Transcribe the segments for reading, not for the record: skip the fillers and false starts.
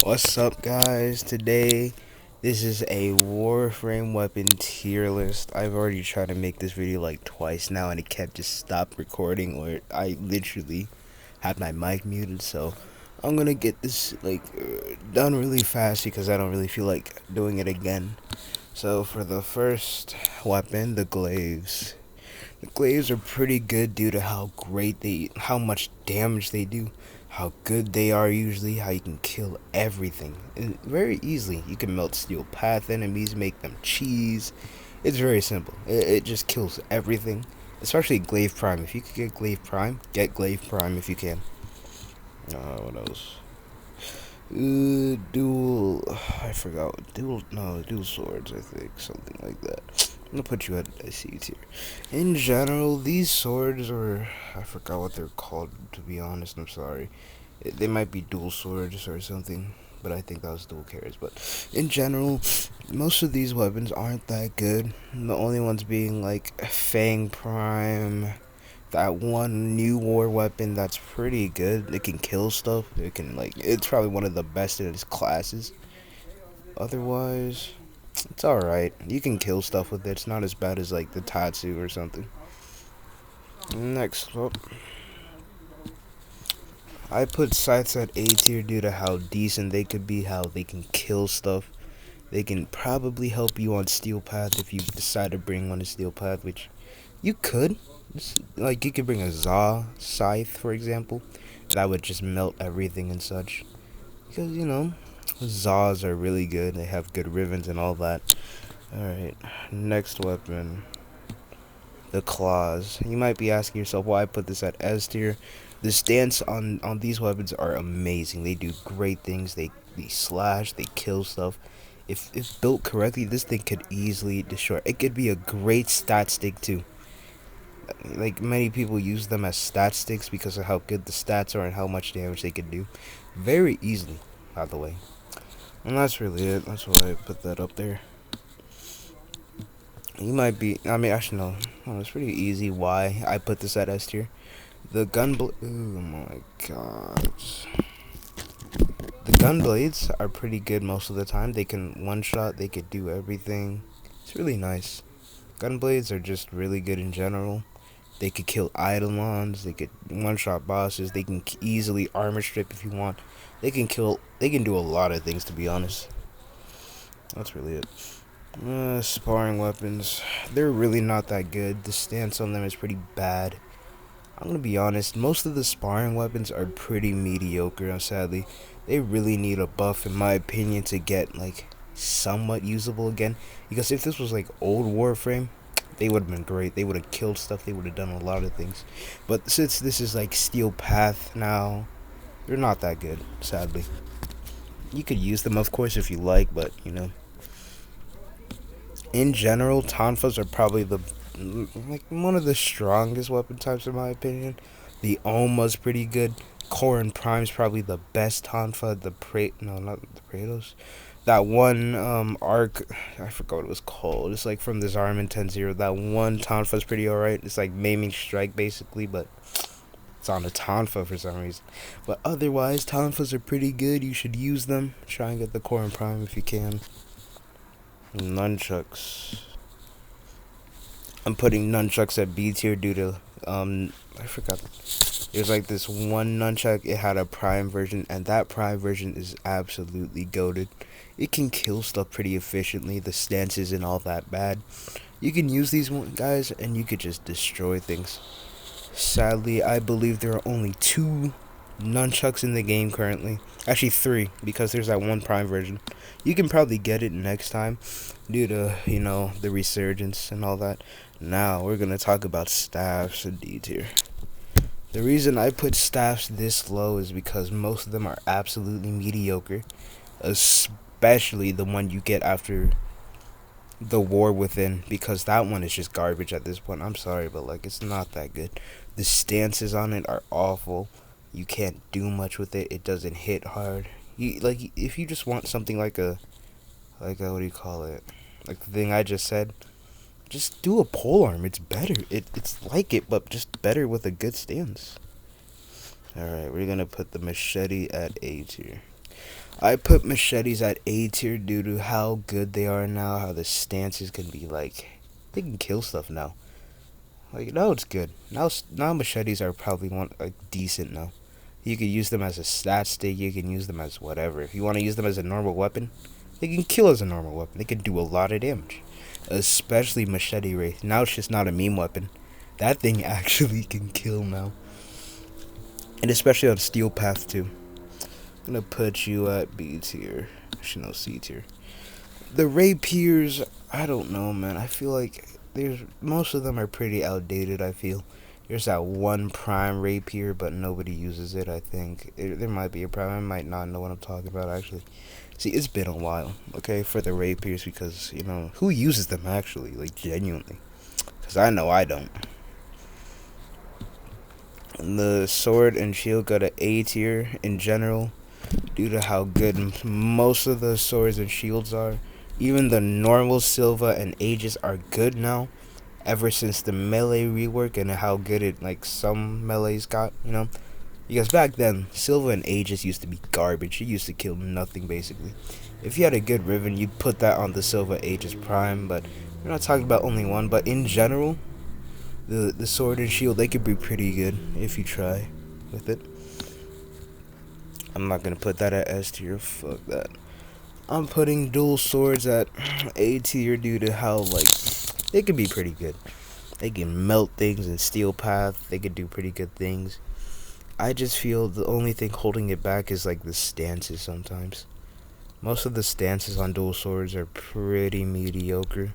What's up, guys? Today, this is a warframe weapon tier list. I've already tried to make this video like twice now, and it kept just stop recording, or I literally had my mic muted. So I'm gonna get this done really fast because I don't really feel like doing it again. So for the first weapon, the glaives. The glaives are pretty good due to how much damage they do, how good they are usually, how you can kill everything and very easily. You can melt steel path enemies, make them cheese. It's very simple. It just kills everything, especially glaive prime. If you could get glaive prime if you can. What else? Dual. I forgot. Dual swords. I think something like that. I'm gonna put you at a C tier. In general, these swords, or I forgot what they're called. To be honest, I'm sorry. They might be dual swords or something, but I think that was dual carries. But in general, most of these weapons aren't that good. The only ones being like Fang Prime. That one new war weapon that's pretty good. It can kill stuff. It's probably one of the best in its classes. Otherwise, it's alright. You can kill stuff with it. It's not as bad as like the Tatsu or something. Next up, I put scythes at A tier due to how decent they could be, how they can kill stuff. They can probably help you on steel path if you decide to bring on a steel path, which you could. Like, you could bring a scythe, for example. That would just melt everything and such. Because, Zaws are really good. They have good ribbons and all that. Alright, next weapon. The claws. You might be asking yourself why I put this at S tier. The stance on these weapons are amazing. They do great things. They slash, they kill stuff. If built correctly, this thing could easily destroy. It could be a great stat stick too. Like, many people use them as stat sticks because of how good the stats are and how much damage they can do. Very easily, by the way. And that's really it. That's why I put that up there. You might be, actually no. It's pretty easy why I put this at S tier. The oh my god. The gun blades are pretty good most of the time. They can one shot, they could do everything. It's really nice. Gun blades are just really good in general. They could kill eidolons, they could one shot bosses, they can easily armor strip if you want. They can do a lot of things, to be honest. That's really it. Sparring weapons, they're really not that good. The stance on them is pretty bad. I'm gonna be honest, most of the sparring weapons are pretty mediocre, sadly. They really need a buff, in my opinion, to get like somewhat usable again. Because if this was like old Warframe, they would have been great. They would have killed stuff, they would have done a lot of things. But since this is like Steel Path now, they're not that good, sadly. You could use them, of course, if you like, but in general, tonfas are probably one of the strongest weapon types, in my opinion. The Oma's pretty good. Korin Prime's probably the best tonfa. Not the Praetos. That one arc, I forgot what it was called. It's like from the Zarman 10-0. That one tonfa's pretty alright. It's like Maiming Strike basically, but it's on a tonfa for some reason. But otherwise, tonfas are pretty good. You should use them. Try and get the Korin Prime if you can. Nunchucks. I'm putting nunchucks at B tier due to I forgot. There's like this one nunchuck. It had a prime version, and that prime version is absolutely goated. It can kill stuff pretty efficiently. The stance isn't all that bad. You can use these guys, and you could just destroy things. Sadly, I believe there are only 2 nunchucks in the game currently. Actually 3, because there's that one prime version. You can probably get it next time due to, the resurgence and all that. Now we're gonna talk about staffs in D tier. The reason I put staffs this low is because most of them are absolutely mediocre, especially the one you get after the War Within, because that one is just garbage at this point. I'm sorry, but it's not that good. The stances on it are awful. You can't do much with it. It doesn't hit hard. If you just want something like a what do you call it? Like the thing I just said, just do a polearm. It's better. It's like it, but just better with a good stance. Alright, we're gonna put the machete at A tier. I put machetes at A tier due to how good they are now, how the stances can be like, they can kill stuff now. Like now it's good. Now machetes are probably one like decent now. You can use them as a stat stick. You can use them as whatever. If you want to use them as a normal weapon, they can kill as a normal weapon. They can do a lot of damage, especially machete wraith. Now it's just not a meme weapon. That thing actually can kill now, and especially on steel path too. I'm gonna put you at B tier. Actually, no, C tier. The rapiers, I don't know, man. I feel like there's most of them are pretty outdated. I feel there's that one prime rapier, but nobody uses it. I think there might be a prime. I might not know what I'm talking about actually. See, it's been a while, okay, for the rapiers because you know who uses them actually, like genuinely. Because I know I don't. And the sword and shield go to A tier in general due to how good most of the swords and shields are. Even the normal Silva and Aegis are good now, ever since the melee rework and how good it like some melees got, you know. Because back then, Silva and Aegis used to be garbage. It used to kill nothing basically. If you had a good Riven, you'd put that on the Silva Aegis Prime, but we're not talking about only one. But in general, the sword and shield, they could be pretty good if you try with it. I'm not gonna put that at S tier. Fuck that. I'm putting dual swords at A tier due to how like they can be pretty good. They can melt things in steel path. They could do pretty good things. I just feel the only thing holding it back is like the stances sometimes. Most of the stances on dual swords are pretty mediocre.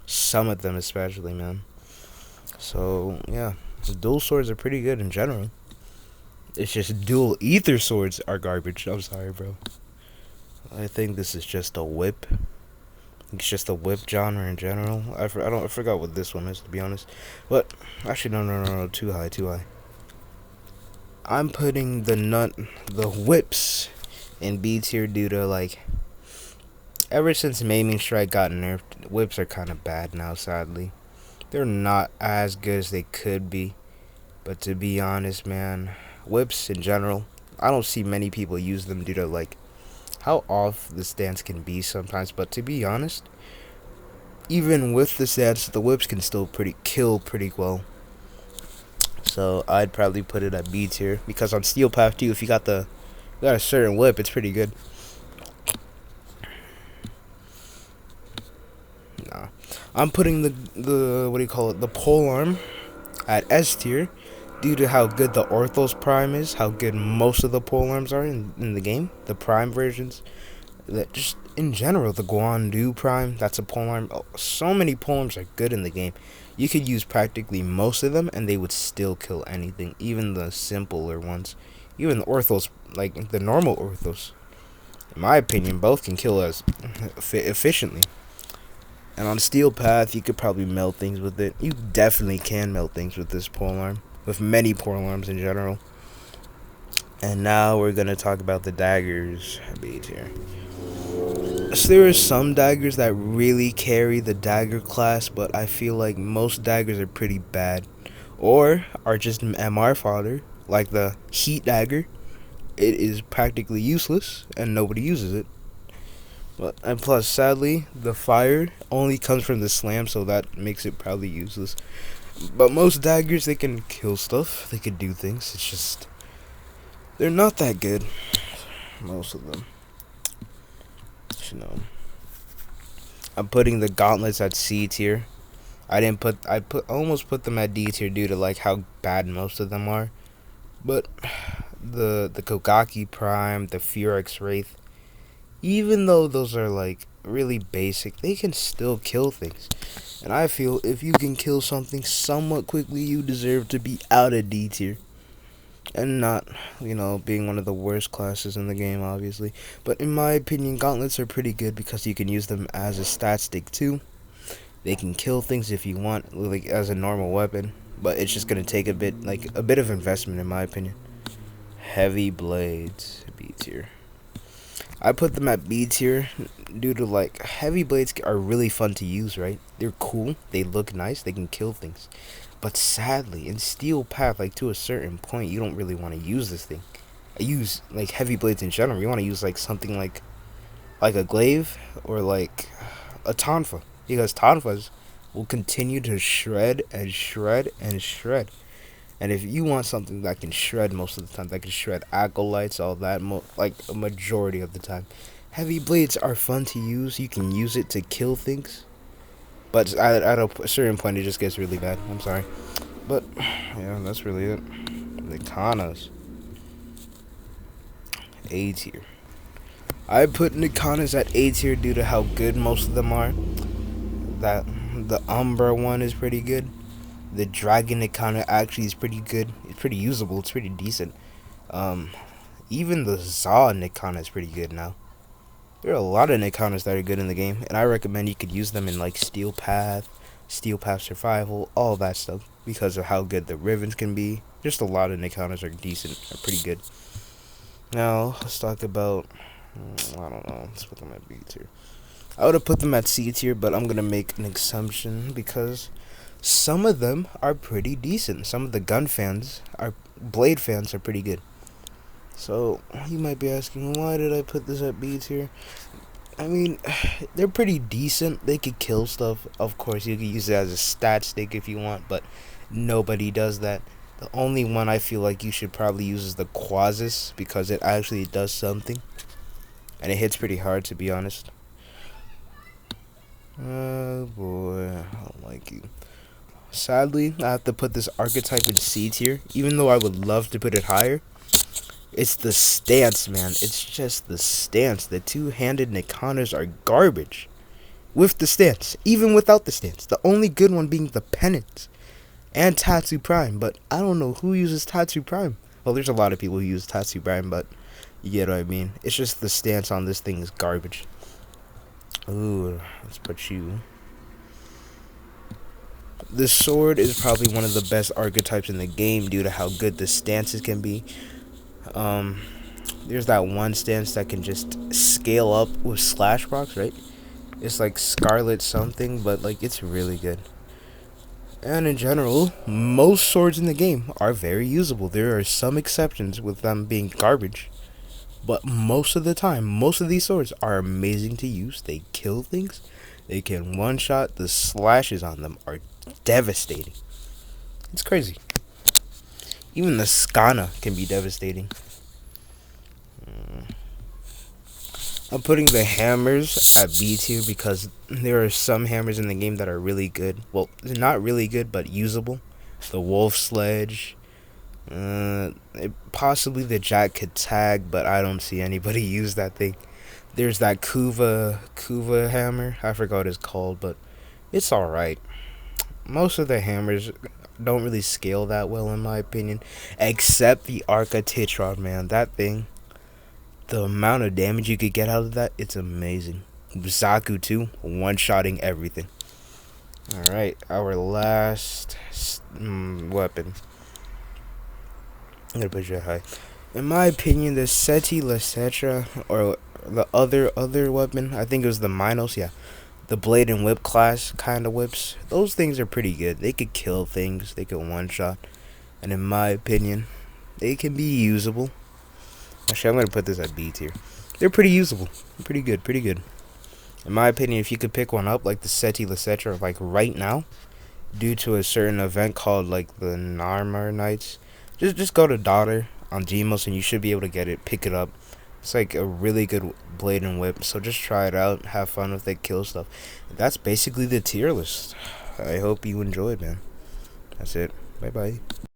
Some of them especially, man. So yeah, dual swords are pretty good in general. It's just dual ether swords are garbage. I'm sorry, bro. I think this is just a whip. It's just a whip genre in general. I forgot what this one is, to be honest. But actually, no, too high. I'm putting the whips in B tier due to like ever since Maiming Strike got nerfed, whips are kind of bad now. Sadly, they're not as good as they could be. But to be honest, man, whips in general, I don't see many people use them due to like how off the stance can be sometimes. But to be honest, even with the stance, the whips can still kill pretty well. So I'd probably put it at B tier because on Steel Path 2, if you got a certain whip, it's pretty good. Nah, I'm putting the what do you call it? The pole arm at S tier due to how good the Orthos Prime is, how good most of the pole arms are in the game, the Prime versions. That just in general, the Guandu Prime, that's a polearm. Oh, so many polearms are good in the game. You could use practically most of them and they would still kill anything, even the simpler ones. Even the Orthos, like the normal Orthos. In my opinion, both can kill as efficiently. And on Steel Path, you could probably melt things with it. You definitely can melt things with this polearm, with many polearms in general. And now we're going to talk about the daggers. Beat here. So there are some daggers that really carry the dagger class, but I feel like most daggers are pretty bad. Or are just MR fodder, like the heat dagger. It is practically useless, and nobody uses it. But, and plus, sadly, the fire only comes from the slam, so that makes it probably useless. But most daggers, they can kill stuff. They can do things. It's just they're not that good. Most of them. You know. I'm putting the gauntlets at C tier. I almost put them at D tier due to like how bad most of them are. But the Kogaki Prime, the Furex Wraith, even though those are like really basic, they can still kill things. And I feel if you can kill something somewhat quickly, you deserve to be out of D tier. And not, being one of the worst classes in the game, obviously. But in my opinion, gauntlets are pretty good because you can use them as a stat stick too. They can kill things if you want, like as a normal weapon. But it's just gonna take a bit of investment, in my opinion. Heavy blades, B tier. I put them at B tier due to like heavy blades are really fun to use, right? They're cool, they look nice, they can kill things. But sadly, in Steel Path, like to a certain point, you don't really want to use this thing. I use like heavy blades in general. You want to use like something like a glaive or like a tonfa, because tonfas will continue to shred and shred and shred. And if you want something that can shred most of the time, that can shred acolytes, all that, like a majority of the time, heavy blades are fun to use. You can use it to kill things, but at a certain point, it just gets really bad. I'm sorry, but yeah, that's really it. The kanas, A tier. I put Nikanas at A tier due to how good most of them are. That the Umbra one is pretty good. The Dragon Nikana actually is pretty good. It's pretty usable. It's pretty decent. Um, Even the Zaw Nikana is pretty good now. There are a lot of Nikanas that are good in the game, and I recommend you could use them in like Steel Path Survival, all that stuff, because of how good the Rivens can be. Just a lot of Nikanas are decent, are pretty good. Now let's talk about. I don't know. Let's put them at B tier. I would have put them at C tier, but I'm gonna make an assumption because some of them are pretty decent. Some of the Blade fans are pretty good. So you might be asking, why did I put this at B tier? I mean, they're pretty decent. They could kill stuff. Of course, you could use it as a stat stick if you want, but nobody does that. The only one I feel like you should probably use is the Quasis, because it actually does something. And it hits pretty hard, to be honest. Oh boy, I don't like you. Sadly, I have to put this archetype in C tier, even though I would love to put it higher. It's the stance, man. It's just the stance. The two-handed Nikanas are garbage. With the stance, even without the stance. The only good one being the penance and Tatsu Prime, but I don't know who uses Tatsu Prime. Well, there's a lot of people who use Tatsu Prime, but you get what I mean. It's just the stance on this thing is garbage. Ooh, let's put you. The sword is probably one of the best archetypes in the game due to how good the stances can be. There's that one stance that can just scale up with slash procs, right? It's like Scarlet something, but like it's really good. And in general, most swords in the game are very usable. There are some exceptions with them being garbage. But most of the time, most of these swords are amazing to use. They kill things. They can one-shot. The slashes on them are devastating. It's crazy. Even the Skana can be devastating. I'm putting the hammers at B tier because there are some hammers in the game that are really good. Well, not really good, but usable. The Wolf Sledge. Possibly the Jack could tag, but I don't see anybody use that thing. There's that Kuva hammer. I forgot what it's called, but it's alright. Most of the hammers don't really scale that well in my opinion, except the Arca Titron, man. That thing, the amount of damage you could get out of that, it's amazing. Zaku too, one-shotting everything. Alright, our last weapon. I'm gonna put you high. In my opinion, the Seti Lacetra, or the other weapon, I think it was the Minos, yeah. The blade and whip class kind of whips. Those things are pretty good. They could kill things. They could one-shot. And in my opinion, they can be usable. Actually, I'm going to put this at B tier. They're pretty usable. Pretty good, pretty good. In my opinion, if you could pick one up, like the Seti Lacetra, like right now, due to a certain event called like the Narmar Nights, just go to Daughter on Gmos and you should be able to get it, pick it up. It's like a really good blade and whip, so just try it out, have fun with it, kill stuff. That's basically the tier list. I hope you enjoyed, man. That's it. Bye bye.